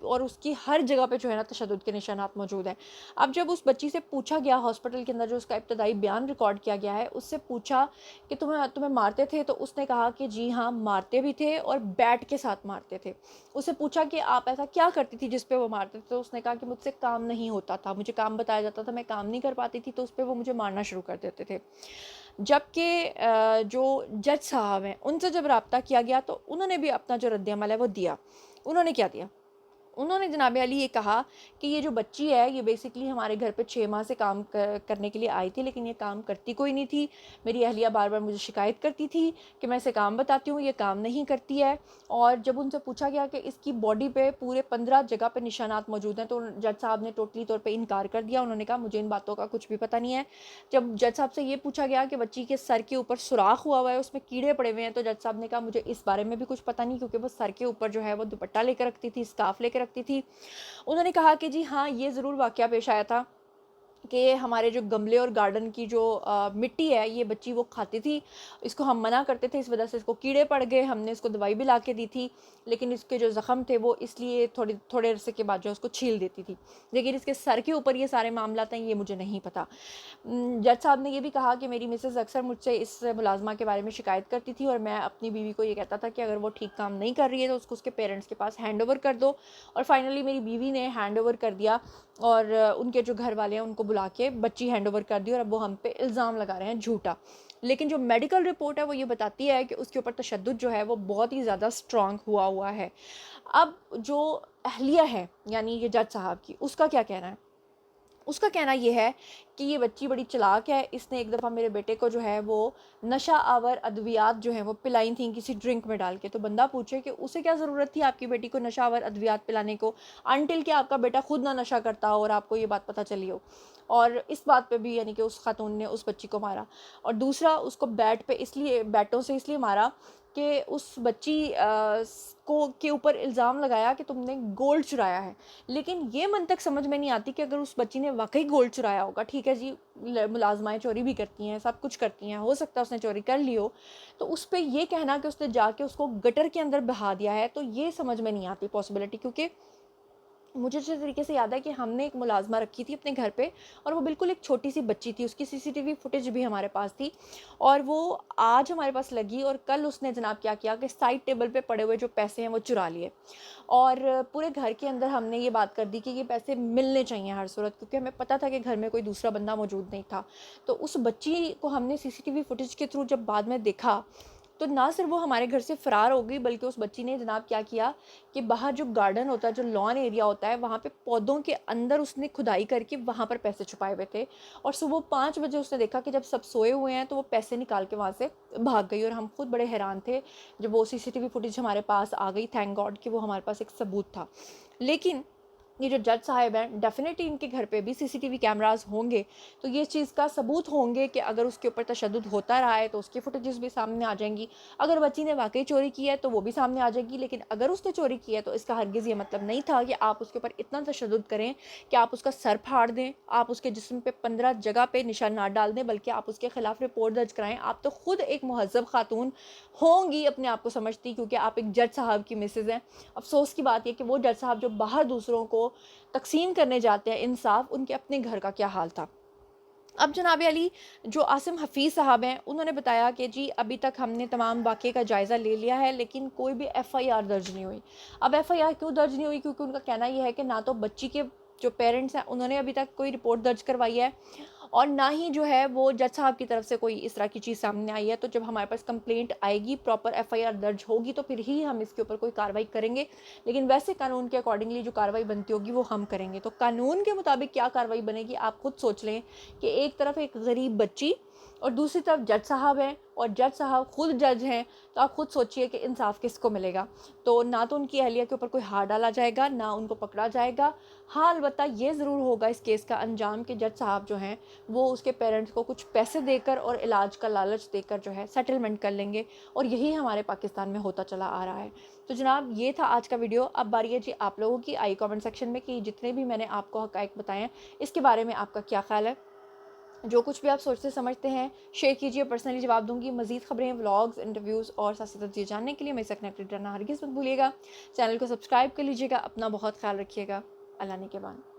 اور اس کی ہر جگہ پہ جو ہے نا تشدد کے نشانات موجود ہیں۔ اب جب اس بچی سے پوچھا گیا ہاسپٹل کے اندر، جو اس کا ابتدائی بیان ریکارڈ کیا گیا ہے، اس سے پوچھا کہ تمہیں مارتے تھے، تو اس نے کہا کہ جی ہاں مارتے بھی تھے اور بیٹ کے ساتھ مارتے تھے۔ اسے پوچھا کہ آپ ایسا کیا کرتی تھی جس پہ وہ مارتے تھے، تو اس نے کہا کہ مجھ سے کام نہیں ہوتا تھا، مجھے کام بتایا جاتا تھا، میں کام نہیں کر پاتی تھی، تو اس پہ وہ مجھے مارنا شروع کر دیتے تھے۔ جبکہ جو جج صاحب ہیں ان سے جب رابطہ کیا گیا تو انہوں نے بھی اپنا جو رد عمل ہے وہ دیا۔ انہوں نے کیا دیا؟ انہوں نے جناب علی یہ کہا کہ یہ جو بچی ہے یہ بیسکلی ہمارے گھر پہ 6 ماہ سے کام کرنے کے لیے آئی تھی، لیکن یہ کام کرتی کوئی نہیں تھی۔ میری اہلیہ بار بار مجھے شکایت کرتی تھی کہ میں اسے کام بتاتی ہوں، یہ کام نہیں کرتی ہے۔ اور جب ان سے پوچھا گیا کہ اس کی باڈی پہ پورے 15 جگہ پہ نشانات موجود ہیں، تو جج صاحب نے ٹوٹلی طور پہ انکار کر دیا۔ انہوں نے کہا مجھے ان باتوں کا کچھ بھی پتہ نہیں ہے۔ جب جج صاحب سے یہ پوچھا گیا کہ بچی کے سر کے اوپر سوراخ ہوا ہے، اس میں کیڑے پڑے ہوئے ہیں، تو جج صاحب نے کہا مجھے اس بارے میں بھی کچھ پتہ نہیں، کیونکہ وہ سر کے اوپر جو ہے وہ دوپٹہ لے کر رکھتی تھی، اسکارف لے کے رکھتی تھی۔ انہوں نے کہا کہ جی ہاں یہ ضرور واقعہ پیش آیا تھا کہ ہمارے جو گملے اور گارڈن کی جو مٹی ہے یہ بچی وہ کھاتی تھی، اس کو ہم منع کرتے تھے، اس وجہ سے اس کو کیڑے پڑ گئے، ہم نے اس کو دوائی بھی لا کے دی تھی، لیکن اس کے جو زخم تھے وہ اس لیے تھوڑے عرصے کے بعد جو اس کو چھیل دیتی تھی، لیکن اس کے سر کے اوپر یہ سارے معاملات ہیں یہ مجھے نہیں پتہ۔ جج صاحب نے یہ بھی کہا کہ میری مسز اکثر مجھ سے اس ملازمہ کے بارے میں شکایت کرتی تھی، اور میں اپنی بیوی کو یہ کہتا تھا کہ اگر وہ ٹھیک کام نہیں کر رہی ہے تو اس کو اس کے پیرنٹس کے پاس ہینڈ اوور کر دو، اور فائنلی میری بیوی نے ہینڈ اوور کر دیا، اور ان کے جو گھر والے ہیں ان کو بلا کے بچی ہینڈ اوور کر دی، اور اب وہ ہم پہ الزام لگا رہے ہیں جھوٹا۔ لیکن جو میڈیکل رپورٹ ہے وہ یہ بتاتی ہے کہ اس کے اوپر تشدد جو ہے وہ بہت ہی زیادہ اسٹرانگ ہوا ہے۔ اب جو اہلیہ ہے یعنی یہ جج صاحب کی، اس کا کیا کہنا ہے؟ اس کا کہنا یہ ہے کہ یہ بچی بڑی چلاک ہے، اس نے ایک دفعہ میرے بیٹے کو جو ہے وہ نشہ آور ادویات جو ہیں وہ پلائی تھیں کسی ڈرنک میں ڈال کے۔ تو بندہ پوچھے کہ اسے کیا ضرورت تھی آپ کی بیٹی کو نشہ آور ادویات پلانے کو، انٹل کہ آپ کا بیٹا خود نہ نشہ کرتا ہو اور آپ کو یہ بات پتہ چلی ہو۔ اور اس بات پہ بھی یعنی کہ اس خاتون نے اس بچی کو مارا، اور دوسرا اس کو بیٹوں سے اس لیے مارا کہ اس بچی کے اوپر الزام لگایا کہ تم نے گولڈ چرایا ہے۔ لیکن یہ منطق سمجھ میں نہیں آتی کہ اگر اس بچی نے واقعی گولڈ چرایا ہوگا، ٹھیک ہے جی ملازمائیں چوری بھی کرتی ہیں، سب کچھ کرتی ہیں، ہو سکتا ہے اس نے چوری کر لی ہو، تو اس پہ یہ کہنا کہ اس نے جا کے اس کو گٹر کے اندر بہا دیا ہے، تو یہ سمجھ میں نہیں آتی پاسبلٹی۔ کیونکہ مجھے اچھے طریقے سے یاد ہے کہ ہم نے ایک ملازمہ رکھی تھی اپنے گھر پہ، اور وہ بالکل ایک چھوٹی سی بچی تھی، اس کی سی سی ٹی وی فوٹیج بھی ہمارے پاس تھی، اور وہ آج ہمارے پاس لگی، اور کل اس نے جناب کیا کیا کہ سائڈ ٹیبل پہ پڑے ہوئے جو پیسے ہیں وہ چرا لیے، اور پورے گھر کے اندر ہم نے یہ بات کر دی کہ یہ پیسے ملنے چاہیے ہر صورت، کیونکہ ہمیں پتہ تھا کہ گھر میں کوئی دوسرا بندہ موجود نہیں تھا۔ تو اس بچی کو ہم نے سی سی ٹی وی فوٹیج کے تھرو جب بعد میں دیکھا، تو نہ صرف وہ ہمارے گھر سے فرار ہو گئی، بلکہ اس بچی نے جناب کیا کیا کہ باہر جو گارڈن ہوتا ہے، جو لان ایریا ہوتا ہے، وہاں پہ پودوں کے اندر اس نے کھدائی کر کے وہاں پر پیسے چھپائے ہوئے تھے، اور صبح 5 بجے اس نے دیکھا کہ جب سب سوئے ہوئے ہیں تو وہ پیسے نکال کے وہاں سے بھاگ گئی، اور ہم خود بڑے حیران تھے جب وہ سی سی ٹی وی فوٹیج ہمارے پاس آ گئی، تھینک گاڈ کہ وہ ہمارے پاس ایک ثبوت تھا۔ لیکن یہ جو جج صاحب ہیں ڈیفینیٹلی ان کے گھر پہ بھی سی سی ٹی وی کیمراز ہوں گے، تو یہ چیز کا ثبوت ہوں گے کہ اگر اس کے اوپر تشدد ہوتا رہا ہے تو اس کی فوٹیجز بھی سامنے آ جائیں گی، اگر بچی نے واقعی چوری کی ہے تو وہ بھی سامنے آ جائے گی۔ لیکن اگر اس نے چوری کی ہے تو اس کا ہرگز یہ مطلب نہیں تھا کہ آپ اس کے اوپر اتنا تشدد کریں کہ آپ اس کا سر پھاڑ دیں، آپ اس کے جسم پہ 15 جگہ پہ نشانات ڈال دیں، بلکہ آپ اس کے خلاف رپورٹ درج کرائیں۔ آپ تو خود ایک مہذب خاتون ہوں گی اپنے آپ کو سمجھتی، کیونکہ آپ ایک جج صاحب کی مسز ہیں۔ افسوس کی بات یہ کہ وہ جج صاحب جو باہر دوسروں کو تقسیم کرنے جاتے ہیں انصاف، ان کے اپنے گھر کا کیا حال تھا۔ اب جناب علی جو عاصم حفیظ صاحب ہیں انہوں نے بتایا کہ جی ابھی تک ہم نے تمام واقعے کا جائزہ لے لیا ہے، لیکن کوئی بھی ایف آئی آر درج نہیں ہوئی۔ اب ایف آئی آر کیوں درج نہیں ہوئی؟ کیونکہ ان کا کہنا یہ ہے کہ نہ تو بچی کے جو پیرنٹس ہیں انہوں نے ابھی تک کوئی رپورٹ درج کروائی ہے، اور نہ ہی جو ہے وہ جج صاحب کی طرف سے کوئی اس طرح کی چیز سامنے آئی ہے۔ تو جب ہمارے پاس کمپلینٹ آئے گی، پراپر ایف آئی آر درج ہوگی، تو پھر ہی ہم اس کے اوپر کوئی کارروائی کریں گے، لیکن ویسے قانون کے اکارڈنگلی جو کارروائی بنتی ہوگی وہ ہم کریں گے۔ تو قانون کے مطابق کیا کارروائی بنے گی آپ خود سوچ لیں کہ ایک طرف ایک غریب بچی اور دوسری طرف جج صاحب ہیں، اور جج صاحب خود جج ہیں، تو آپ خود سوچئے کہ انصاف کس کو ملے گا۔ تو نہ تو ان کی اہلیہ کے اوپر کوئی ہاتھ ڈالا جائے گا، نہ ان کو پکڑا جائے گا۔ ہاں البتہ یہ ضرور ہوگا اس کیس کا انجام کہ جج صاحب جو ہیں وہ اس کے پیرنٹس کو کچھ پیسے دے کر اور علاج کا لالچ دے کر جو ہے سیٹلمنٹ کر لیں گے، اور یہی ہمارے پاکستان میں ہوتا چلا آ رہا ہے۔ تو جناب یہ تھا آج کا ویڈیو۔ اب باری ہے جی آپ لوگوں کی، آئی کامنٹ سیکشن میں کہ جتنے بھی میں نے آپ کو حقائق بتائے ہیں اس کے بارے میں آپ کا کیا خیال ہے۔ جو کچھ بھی آپ سوچتے سمجھتے ہیں شیئر کیجیے، پرسنلی جواب دوں گی۔ مزید خبریں، ولاگز، انٹرویوز اور سیاسی تجزیے جاننے کے لیے میرے ساتھ کنیکٹڈ رہنا ہرگز مت بھولیے گا۔ چینل کو سبسکرائب کر لیجیے گا۔ اپنا بہت خیال رکھیے گا۔ اللہ نے کے بان۔